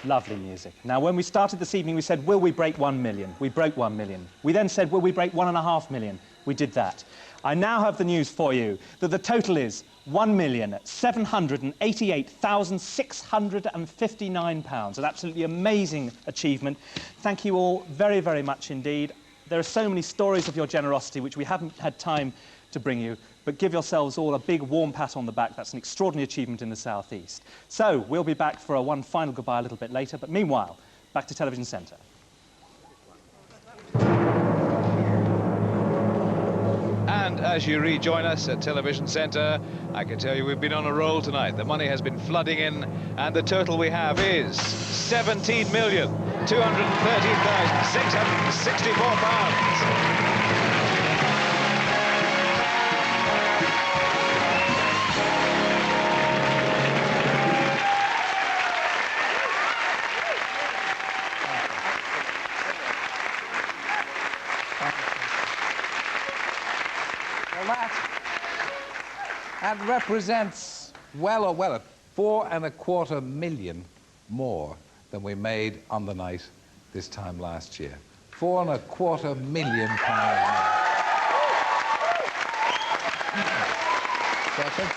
Lovely music. Now, when we started this evening, we said, will we break 1 million? We broke 1 million. We then said, will we break 1.5 million? We did that. I now have the news for you that the total is £1,788,659. An absolutely amazing achievement. Thank you all very, very much indeed. There are so many stories of your generosity which we haven't had time to bring you, but give yourselves all a big warm pat on the back. That's an extraordinary achievement in the South East. So we'll be back for one final goodbye a little bit later, but meanwhile, back to Television Centre. And as you rejoin us at Television Centre, I can tell you we've been on a roll tonight. The money has been flooding in, and the total we have is £17,213,664. That represents well 4.25 million more than we made on the night this time last year. £4.25 million more. So I think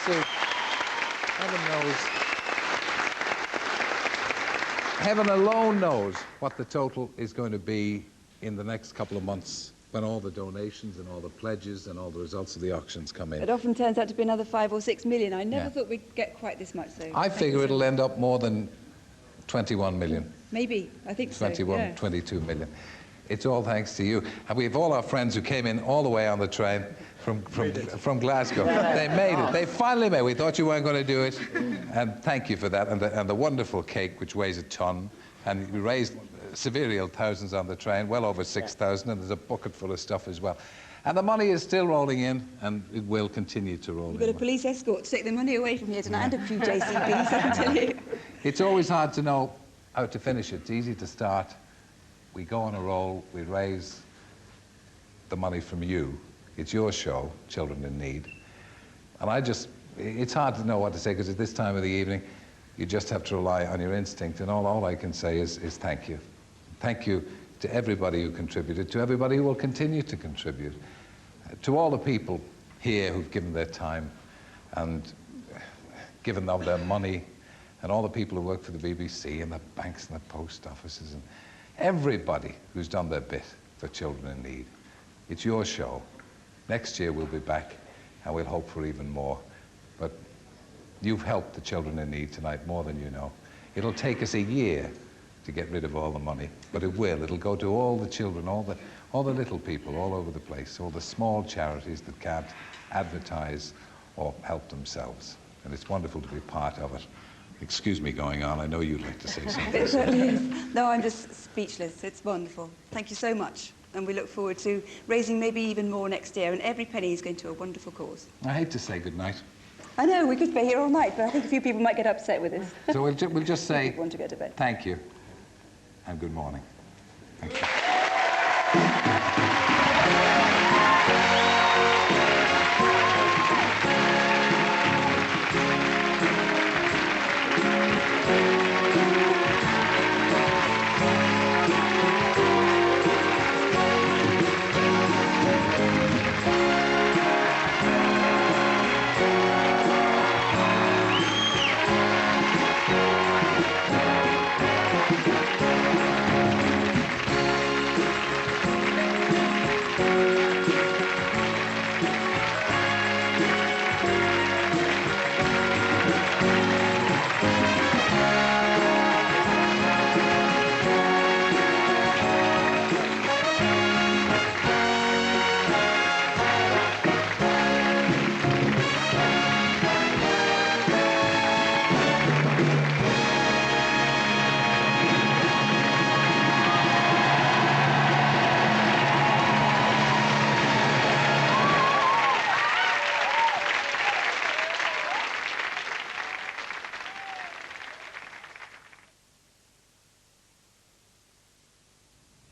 heaven alone knows what the total is going to be in the next couple of months, when all the donations and all the pledges and all the results of the auctions come in. It often turns out to be another 5 or 6 million. I never thought we'd get quite this much, though. I figure it'll end up more than 21 million. Maybe, I think so. 21, 22 million. It's all thanks to you. And we have all our friends who came in all the way on the train from Glasgow. They made it. They finally made it. We thought you weren't going to do it. And thank you for that. And the wonderful cake, which weighs a ton. And we raised severely thousands on the train, well over 6,000, and there's a bucket full of stuff as well. And the money is still rolling in, and it will continue to roll in. We've got a police escort to take the money away from here tonight, and a few JCBs, I can tell you. It's always hard to know how to finish it. It's easy to start. We go on a roll, we raise the money from you. It's your show, Children in Need. And it's hard to know what to say, because at this time of the evening, you just have to rely on your instinct, and all I can say is thank you. Thank you to everybody who contributed, to everybody who will continue to contribute, to all the people here who've given their time and given of their money, and all the people who work for the BBC and the banks and the post offices, and everybody who's done their bit for Children in Need. It's your show. Next year we'll be back, and we'll hope for even more. But you've helped the Children in Need tonight more than you know. It'll take us a year to get rid of all the money, but it will. It'll go to all the children, all the little people all over the place, all the small charities that can't advertise or help themselves. And it's wonderful to be part of it. Excuse me going on. I know you'd like to say something. It certainly is. No, I'm just speechless. It's wonderful. Thank you so much. And we look forward to raising maybe even more next year, and every penny is going to a wonderful cause. I hate to say good night. I know, we could be here all night, but I think a few people might get upset with us. So we'll just say want to go to bed. Thank you and good morning. Thank you.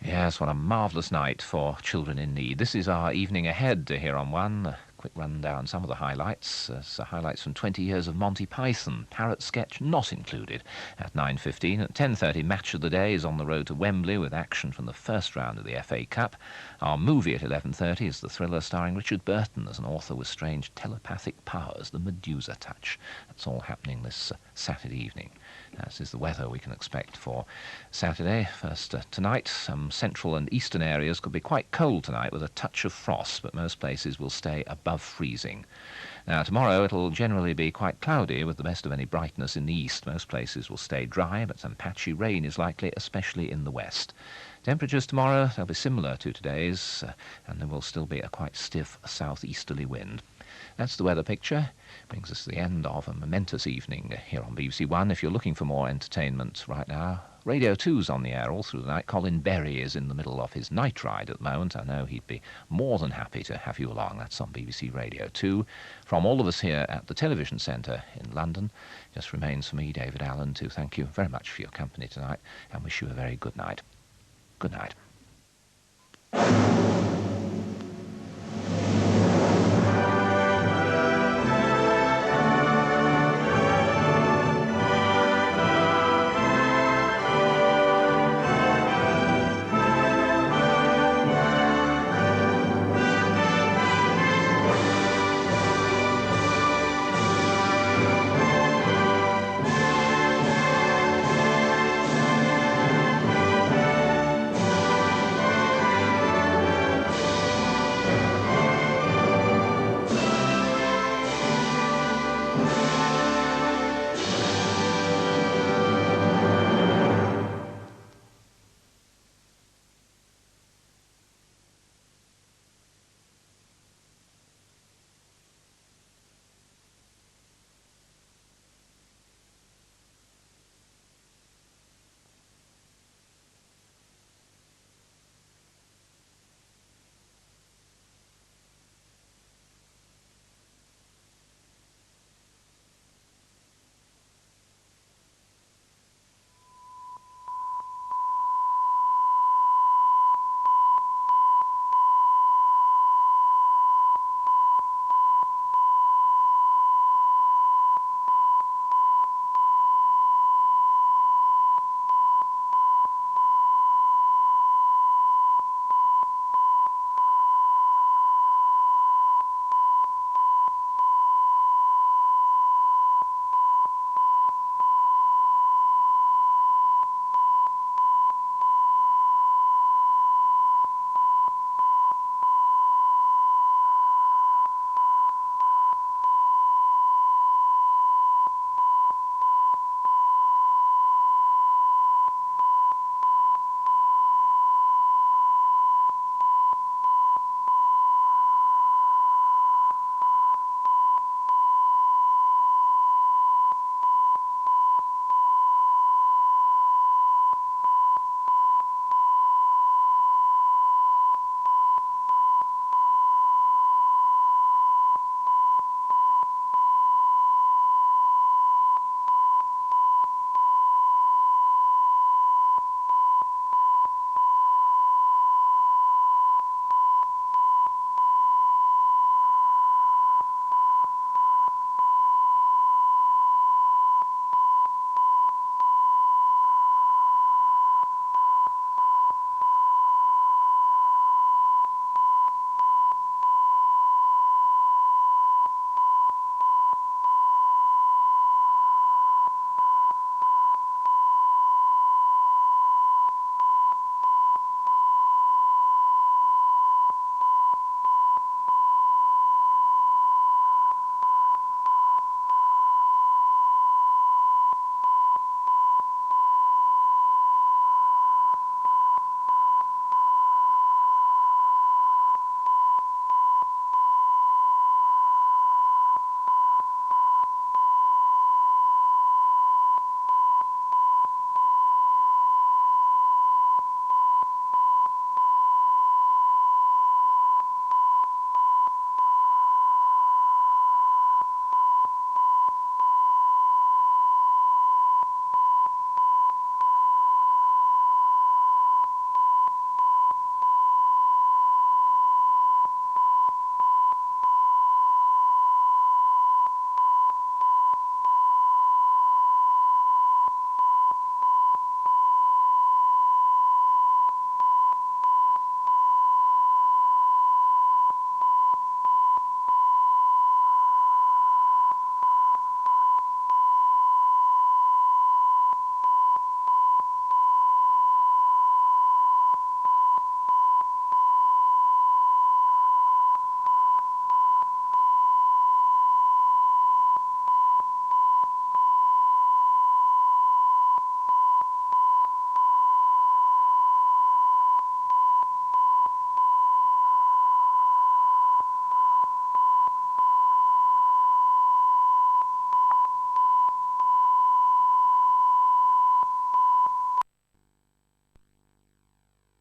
Yes, what a marvellous night for Children in Need. This is our evening ahead here on One. quick run down some of the highlights. Highlights from 20 years of Monty Python. Parrot sketch not included at 9:15. At 10:30, Match of the Day is on the road to Wembley with action from the first round of the FA Cup. Our movie at 11:30 is the thriller starring Richard Burton as an author with strange telepathic powers, The Medusa Touch. That's all happening this Saturday evening. As is the weather we can expect for Saturday. First, tonight, some central and eastern areas could be quite cold tonight with a touch of frost, but most places will stay above freezing. Now, tomorrow it'll generally be quite cloudy with the best of any brightness in the east. Most places will stay dry, but some patchy rain is likely, especially in the west. Temperatures tomorrow, they'll be similar to today's, and there will still be a quite stiff southeasterly wind. That's the weather picture. Brings us to the end of a momentous evening here on BBC1. If you're looking for more entertainment right now, Radio 2's on the air all through the night. Colin Berry is in the middle of his night ride at the moment. I know he'd be more than happy to have you along. That's on BBC Radio 2. From all of us here at the Television Centre in London, just remains for me, David Allen, to thank you very much for your company tonight and wish you a very good night. Good night.